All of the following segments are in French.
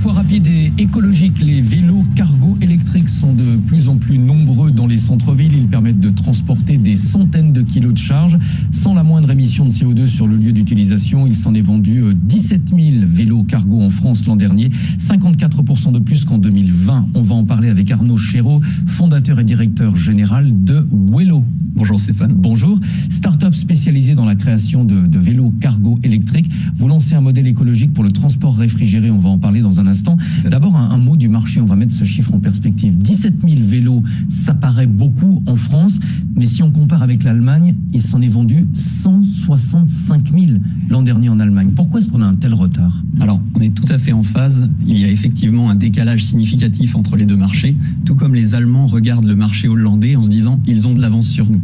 fois rapide et écologique, les vélos cargo électriques sont de plus en plus nombreux dans les centres-villes. Ils permettent de transporter des centaines de kilos de charge sans la moindre émission de CO2 sur le lieu d'utilisation. Il s'en est vendu 17 000 vélos cargo en France l'an dernier, 54% de plus qu'en 2020. On va en parler avec Arnaud Chéreau, fondateur et directeur général de Wello. Bonjour Stéphane. Bonjour. Start-up spécialisée dans la création de vélos cargo électriques. Vous lancez un modèle écologique pour le transport réfrigéré. On va en parler dans un instant. D'abord, un mot du marché. On va mettre ce chiffre en perspective. 17 000 vélos, ça paraît beaucoup en France. Mais si on compare avec l'Allemagne, il s'en est vendu 165 000 l'an dernier en Allemagne. Pourquoi est-ce qu'on a un tel retard? Alors, on est tout à fait en phase. Il y a effectivement un décalage significatif entre les deux marchés. Tout comme les Allemands regardent le marché hollandais en se disant ils ont de l'avance sur nous.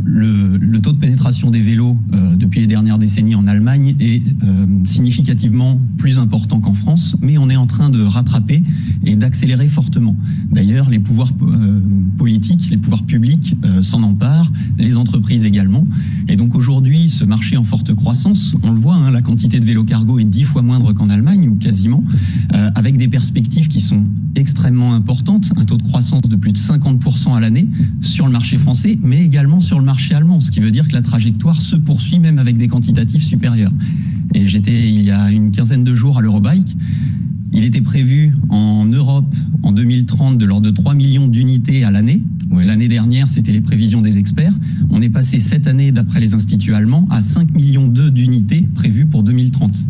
Le taux de pénétration des vélos depuis les dernières décennies en Allemagne est significativement plus important qu'en France, mais on est en train de rattraper et d'accélérer fortement. D'ailleurs, les pouvoirs politiques, les pouvoirs publics s'en emparent, les entreprises également. Et donc aujourd'hui, ce marché en forte croissance, on le voit, la quantité de vélos cargo est 10 fois moindre qu'en Allemagne, ou quasiment, avec des perspectives qui sont extrêmement importantes, un taux de croissance de plus de 50% à l'année sur le marché français, mais également sur le marché allemand, ce qui veut dire que la trajectoire se poursuit même avec des quantitatifs supérieurs. Et j'étais il y a une quinzaine de jours à l'Eurobike. Il était prévu en Europe en 2030 de l'ordre de 3 millions d'unités à l'année. L'année dernière, c'était les prévisions des experts. On est passé cette année, d'après les instituts allemands, à 5 millions d'unités prévues pour 2030.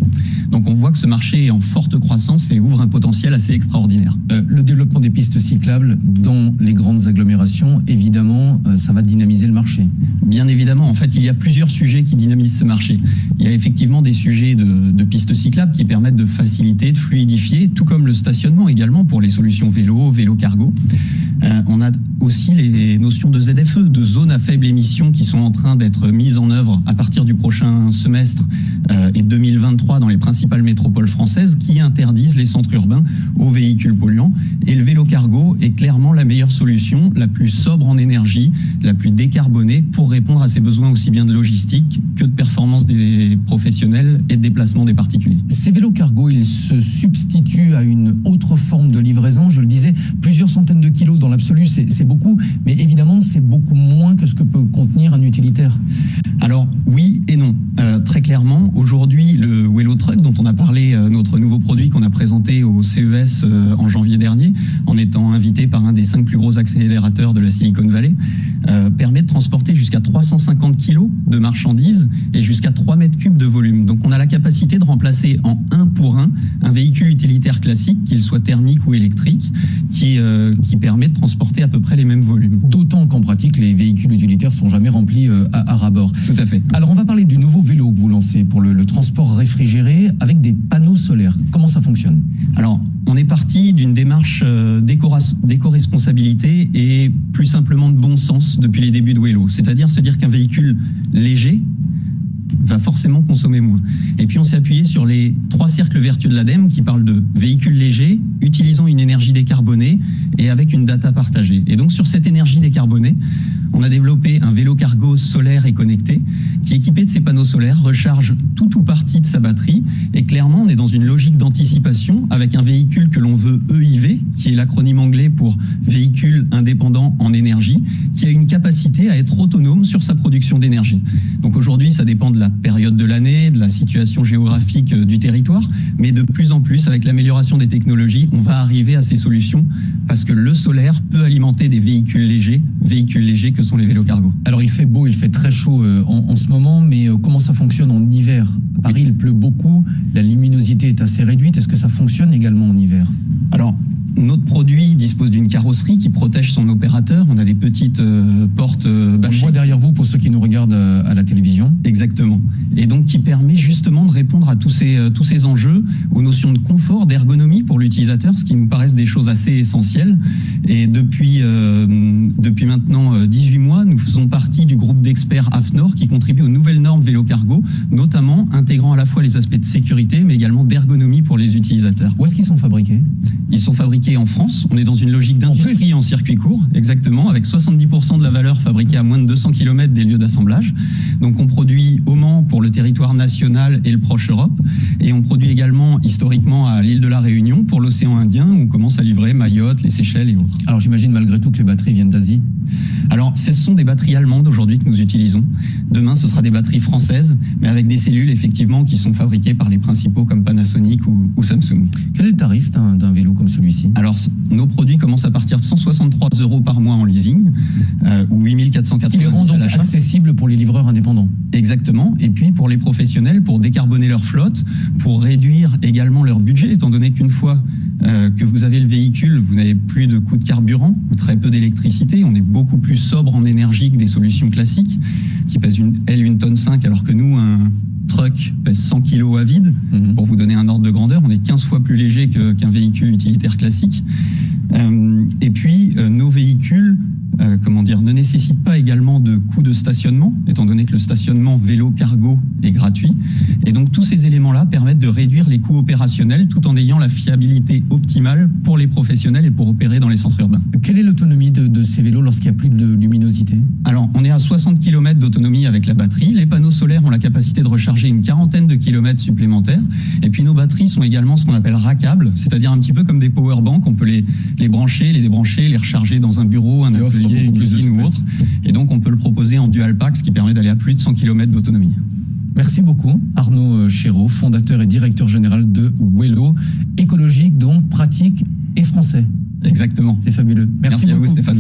Donc on voit que ce marché est en forte croissance et ouvre un potentiel assez extraordinaire. Le développement des pistes cyclables dans les grandes agglomérations, évidemment, ça va dynamiser le marché. Bien évidemment, en fait, il y a plusieurs sujets qui dynamisent ce marché. Il y a effectivement des sujets de pistes cyclables qui permettent de faciliter, de fluidifier, tout comme le stationnement également pour les solutions vélo cargo. On a aussi les notions de ZFE, de zones à faible émission, qui sont en train d'être mises en œuvre à partir du prochain semestre et 2023 dans les principales métropoles françaises, qui interdisent les centres urbains aux véhicules polluants. Et le vélo cargo est clairement la meilleure solution, la plus sobre en énergie, la plus décarbonée pour répondre à ces besoins aussi bien de logistique que de performance des professionnels et de déplacement des particuliers. Ces vélos cargo, ils se substituent à une autre forme de livraison. Je le disais, plusieurs centaines de kilos dans l'absolu, c'est beaucoup, mais évidemment, c'est beaucoup moins que ce que peut contenir un utilitaire. Alors, oui et non. Très clairement, aujourd'hui, le Wello Truck, dont on a parlé, notre nouveau produit qu'on a présenté au CES en janvier dernier, en étant invité par un des 5 plus gros accélérateurs de la Silicon Valley, permet de transporter jusqu'à 350 kilos de marchandises et jusqu'à 3 mètres cubes de volume. Donc, on a la capacité de remplacer en 1 pour 1 un véhicule utilitaire classique, qu'il soit thermique ou électrique, qui permet de transporter à peu près les mêmes volumes. D'autant qu'en pratique, les véhicules utilitaires sont jamais remplis à ras-bord. Tout à fait. Alors, on va parler du nouveau vélo que vous lancez pour le transport réfrigéré avec des panneaux solaires. Comment ça fonctionne? Alors, on est parti d'une démarche d'éco-responsabilité et plus simplement de bon sens depuis les débuts de Wello. C'est-à-dire se dire qu'un véhicule léger va forcément consommer moins. Et puis on s'est appuyé sur les 3 cercles vertueux de l'ADEME qui parlent de véhicules légers, utilisant une énergie décarbonée et avec une data partagée. Et donc sur cette énergie décarbonée, on a développé un vélo cargo solaire et connecté qui, équipé de ses panneaux solaires, recharge tout ou partie de sa batterie. Et clairement, on est dans une logique d'anticipation avec un véhicule que l'on veut EIV, qui est l'acronyme anglais pour véhicule indépendant en énergie, qui a une capacité à être autonome sur sa production d'énergie. Donc aujourd'hui, ça dépend de la période de l'année, de la situation géographique du territoire, mais de plus en plus, avec l'amélioration des technologies, on va arriver à ces solutions parce que le solaire peut alimenter des véhicules légers que sont les vélos cargo. Alors il fait beau, il fait très chaud en ce moment, mais comment ça fonctionne en hiver? À Paris, il pleut beaucoup, la luminosité est assez réduite. Est-ce que ça fonctionne également en hiver? Alors, notre produit dispose d'une carrosserie qui protège son opérateur. On a des petites portes bâchées. On le voit derrière vous pour ceux qui nous regardent à la télévision. Exactement. Et donc qui permet justement de répondre à tous ces enjeux, aux notions de confort, d'ergonomie pour l'utilisateur, ce qui nous paraissent des choses assez essentielles. Et depuis maintenant 18 mois, nous faisons partie du groupe d'experts AFNOR qui contribue aux nouvelles normes vélo cargo, notamment intégrant à la fois les aspects de sécurité, mais également d'ergonomie pour les utilisateurs. Où est-ce qu'ils sont fabriqués? Ils sont fabriqués en France. On est dans une logique d'industrie en circuit court, exactement, avec 70% de la valeur fabriquée à moins de 200 km des lieux d'assemblage. Donc on produit au Mans pour le territoire national et le proche Europe, et on produit également historiquement à l'île de la Réunion pour l'océan Indien, où on commence à livrer Mayotte, les Seychelles et autres. Alors j'imagine malgré tout que les batteries viennent d'Asie. Alors ce sont des batteries allemandes aujourd'hui que nous utilisons. Demain ce sera des batteries françaises, mais avec des cellules effectivement qui sont fabriquées par les principaux comme Panasonic ou Samsung. Quel est le tarif d'un vélo comme celui-ci? Alors nos produits commencent à partir de 163 € par mois en leasing, ou 8 490 € qui les rend donc accessibles pour les livreurs indépendants. Exactement. Et puis pour les professionnels, pour décarboner leur flotte, pour réduire également leur budget, étant donné qu'une fois que vous avez le véhicule, vous n'avez plus de coûts de carburant ou très peu d'électricité. On est beaucoup plus sobre en énergie que des solutions classiques qui pèsent une tonne 5, alors que nous, un truck pèse 100 kg à vide. Pour vous donner un ordre de grandeur, on est 15 fois plus léger qu'un véhicule utilitaire classique. Et puis, nos véhicules ne nécessitent pas également de coûts de stationnement, étant donné que le stationnement vélo-cargo est gratuit. Et donc, tous ces éléments-là permettent de réduire les coûts opérationnels tout en ayant la fiabilité optimale pour les professionnels et pour opérer dans les centres urbains. Quelle est l'autonomie de ces vélos lorsqu'il n'y a plus de luminosité? Alors, on est à 60 km d'autonomie avec la batterie. Les panneaux solaires ont la capacité de recharger une quarantaine de kilomètres supplémentaires. Et puis, nos batteries sont également ce qu'on appelle rackables, c'est-à-dire un petit peu comme des powerbanks. On peut les brancher, les débrancher, les recharger dans un bureau, un atelier, une usine ou autre. Et donc, on peut le proposer en dual pack, ce qui permet d'aller à plus de 100 km d'autonomie. Merci beaucoup, Arnaud Chéreau, fondateur et directeur général de Wello, écologique, donc pratique et français. Exactement. C'est fabuleux. Merci beaucoup. À vous, Stéphane.